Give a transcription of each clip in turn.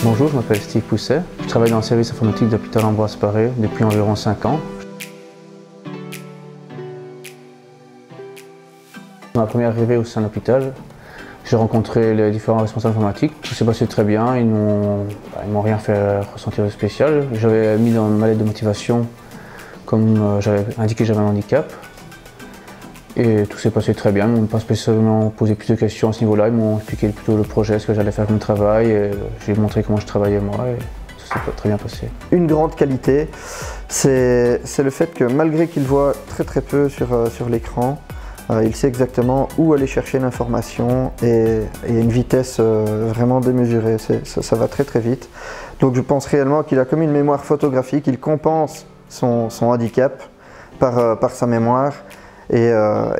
Bonjour, je m'appelle Steve Pousset. Je travaille dans le service informatique d'Hôpital Ambroise Paré depuis environ 5 ans. Ma première arrivée au sein de l'hôpital, j'ai rencontré les différents responsables informatiques. Tout s'est passé très bien, ils m'ont rien fait ressentir de spécial. J'avais mis dans ma lettre de motivation, comme j'avais indiqué que j'avais un handicap. Et tout s'est passé très bien, ils m'ont pas spécialement posé plus de questions à ce niveau-là, ils m'ont expliqué plutôt le projet, ce que j'allais faire comme travail, et j'ai montré comment je travaillais moi, et ça s'est très bien passé. Une grande qualité, c'est le fait que malgré qu'il voit très peu sur l'écran, il sait exactement où aller chercher l'information et une vitesse vraiment démesurée, ça va très vite. Donc je pense réellement qu'il a comme une mémoire photographique, il compense son handicap par sa mémoire. Et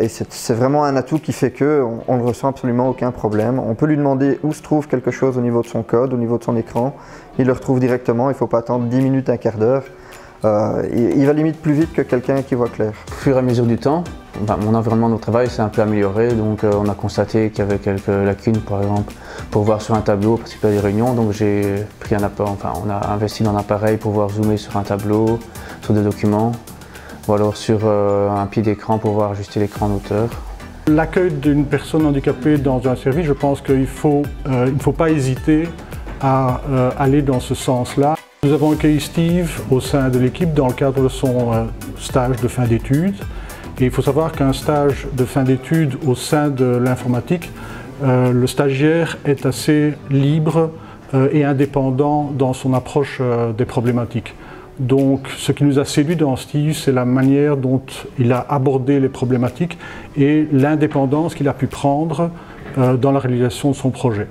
c'est vraiment un atout qui fait qu'on ne ressent absolument aucun problème. On peut lui demander où se trouve quelque chose au niveau de son code, au niveau de son écran. Il le retrouve directement, il ne faut pas attendre 10 minutes, un quart d'heure. Il va limite plus vite que quelqu'un qui voit clair. Au fur et à mesure du temps, mon environnement de travail s'est un peu amélioré. Donc on a constaté qu'il y avait quelques lacunes, par exemple, pour voir sur un tableau, participer à des réunions. Donc j'ai pris on a investi dans un appareil pour pouvoir zoomer sur un tableau, sur des documents. Ou alors sur un pied d'écran pour pouvoir ajuster l'écran d'auteur. L'accueil d'une personne handicapée dans un service, je pense qu'il ne faut pas hésiter à aller dans ce sens-là. Nous avons accueilli Steve au sein de l'équipe dans le cadre de son stage de fin d'études. Et il faut savoir qu'un stage de fin d'études au sein de l'informatique, le stagiaire est assez libre et indépendant dans son approche des problématiques. Donc, ce qui nous a séduit dans Steve, c'est la manière dont il a abordé les problématiques et l'indépendance qu'il a pu prendre dans la réalisation de son projet.